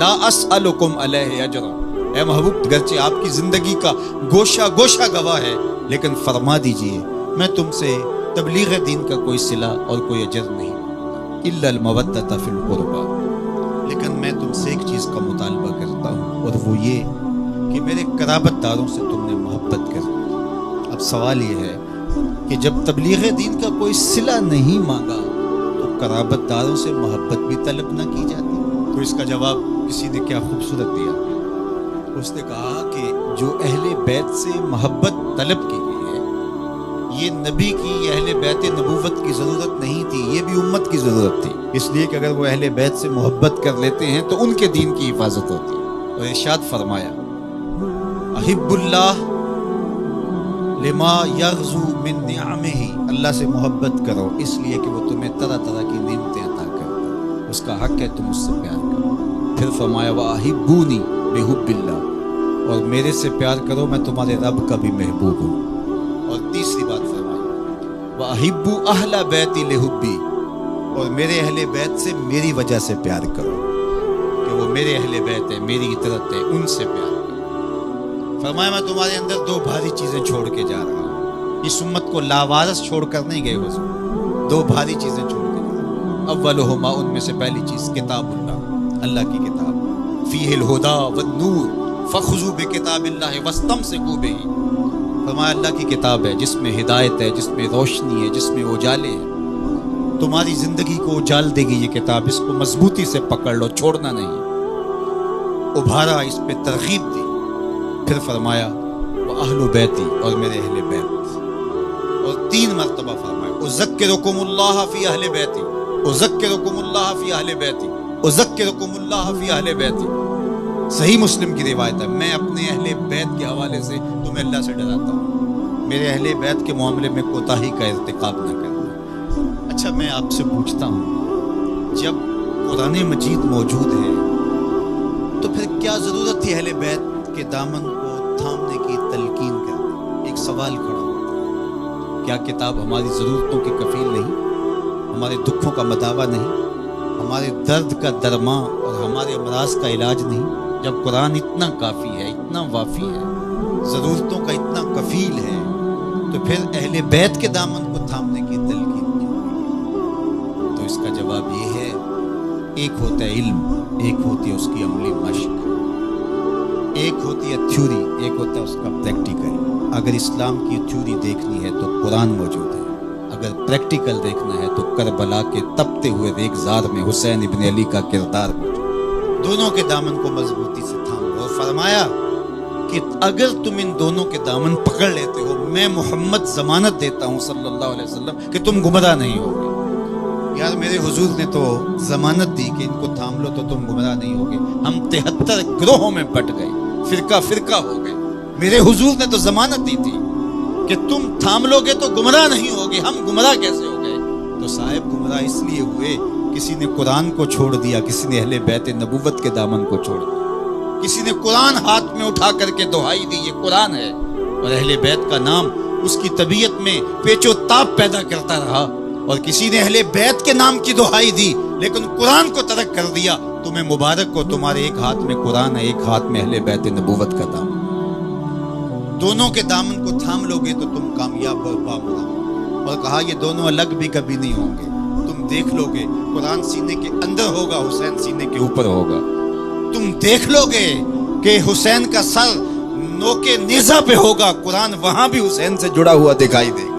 لا اسألکم علیہ اجرا، اے محبوب گرچہ آپ کی زندگی کا گوشہ گوشہ گواہ ہے، لیکن فرما دیجئے میں تم سے تبلیغ دین کا کوئی صلہ اور کوئی اجر نہیں الا المودۃ فی القربى، لیکن میں تم سے ایک چیز کا مطالبہ کرتا ہوں، اور وہ یہ کہ میرے قرابت داروں سے تم نے محبت کرو۔ اب سوال یہ ہے کہ جب تبلیغ دین کا کوئی صلہ نہیں مانگا تو قرابت داروں سے محبت بھی طلب نہ کی جاتی؟ تو اس کا جواب کسی نے کیا خوبصورت دیا، اس نے کہا کہ جو اہل بیت سے محبت طلب کی گئی ہے، یہ نبی کی، یہ اہل بیت نبوت کی ضرورت نہیں تھی، یہ بھی امت کی ضرورت تھی، اس لیے کہ اگر وہ اہل بیت سے محبت کر لیتے ہیں تو ان کے دین کی حفاظت ہوتی ہے۔ اور ارشاد فرمایا احب اللہ لما یغزو من نعمہ، اللہ سے محبت کرو اس لیے کہ وہ تمہیں طرح طرح کی نعمتیں عطا کرتا ہے، اس کا حق ہے تم اس سے پیار کرو۔ پھر فرمایا وَأَحِبُّونِي بِحُبِّ اللَّهِ، اور میرے سے پیار کرو میں تمہارے رب کا بھی محبوب ہوں۔ اور تیسری بات فرمائی وَأَحِبُّ أَهْلَ بَيْتِي لِحُبِّي، اور میرے اہل بیت سے میری وجہ سے پیار کرو کہ وہ میرے اہل بیت ہے، میری اطاعت ہے، ان سے پیار کرو۔ فرمایا میں تمہارے اندر دو بھاری چیزیں چھوڑ کے جا رہا ہوں، اس امت کو لاوارث چھوڑ کر نہیں گئے حضور، دو بھاری چیزیں چھوڑ کے جا رہا ہوں۔ اولہما، ان میں سے پہلی چیز کتاب اللہ، اللہ کی کتاب، فیہ الہدی والنور فخذوا بکتاب اللہ واستمسکوا بہ، فرمایا اللہ کی کتاب ہے جس میں ہدایت ہے، جس میں روشنی ہے، جس میں اجالے ہے، تمہاری زندگی کو اجال دے گی یہ کتاب، اس کو مضبوطی سے پکڑ لو، چھوڑنا نہیں۔ ابھارا، اس پہ ترغیب دی۔ پھر فرمایا وَأَهْلُ بَيْتِي، اور میرے اہل بیت، اور تین مرتبہ فرمایا اذکرکم اللہ فی اہل بیتی، اذکرکم اللہ فی اہل بیتی، اذکرکم اللہ فی اہل بیتی۔ صحیح مسلم کی روایت ہے، میں اپنے اہل بیت کے حوالے سے تمہیں اللہ سے ڈراتا ہوں، میرے اہل بیت کے معاملے میں کوتاہی کا ارتکاب نہ کرنا۔ اچھا میں آپ سے پوچھتا ہوں، جب قرآن مجید موجود ہے تو پھر کیا ضرورت تھی اہل بیت کے دامن کو تھامنے کی تلقین کرنے؟ ایک سوال کھڑا ہوتا ہے، کیا کتاب ہماری ضرورتوں کی کفیل نہیں، ہمارے دکھوں کا مداوا نہیں، ہمارے درد کا درما اور ہمارے امراض کا علاج نہیں؟ جب قرآن اتنا کافی ہے، اتنا وافی ہے، ضرورتوں کا اتنا کفیل ہے، تو پھر اہل بیت کے دامن کو تھامنے کی تلقین کیوں؟ تو اس کا جواب یہ ہے، ایک ہوتا ہے علم، ایک ہوتی ہے اس کی عملی مشق، ایک ہوتی ہے تھیوری، ایک ہوتا ہے اس کا پریکٹیکل۔ اگر اسلام کی تھیوری دیکھنی ہے تو قرآن موجود ہے، اگر پریکٹیکل دیکھنا ہے تو کربلا کے تپتے ہوئے ریگزار میں حسین ابن علی کا کردار موجود ہے۔ دونوں کے دامن کو مضبوطی سے تھام لو، اور فرمایا کہ اگر تم ان دونوں کے دامن پکڑ لیتے ہو، میں محمد ضمانت دیتا ہوں صلی اللہ علیہ وسلم کہ تم گمراہ نہیں ہوگے۔ یار میرے حضور نے تو ضمانت دی کہ ان کو تھام لو تو تم گمراہ نہیں ہوگے، ہم 73 گروہوں میں بٹ گئے، فرقہ فرقہ ہو گئے، میرے حضور نے تو ضمانت دی تھی کہ تم تھام لو گے تو گمراہ نہیں ہوگے، ہم گمراہ کیسے ہو گئے؟ تو صاحب گمراہ اس لیے ہوئے، کسی نے قرآن کو چھوڑ دیا، کسی نے اہل بیت نبوت کے دامن کو چھوڑ دیا، کسی نے قرآن ہاتھ میں اٹھا کر کے دہائی دی یہ قرآن ہے، اور اہل بیت کا نام اس کی طبیعت میں پیچ و تاب پیدا کرتا رہا، اور کسی نے اہل بیت کے نام کی دہائی دی لیکن قرآن کو ترک کر دیا۔ تمہیں مبارک کو، تمہارے ایک ہاتھ میں قرآن ہے، ایک ہاتھ میں اہل بیت نبوت کا دامن، دونوں کے دامن کو تھام لو گے تو تم کامیاب اور بامراد۔ اور کہا یہ دونوں الگ بھی کبھی نہیں ہوں گے، تم دیکھ لو گے قرآن سینے کے اندر ہوگا، حسین سینے کے اوپر ہوگا، تم دیکھ لو گے کہ حسین کا سر نوکے نیزہ پہ ہوگا، قرآن وہاں بھی حسین سے جڑا ہوا دکھائی دے گا۔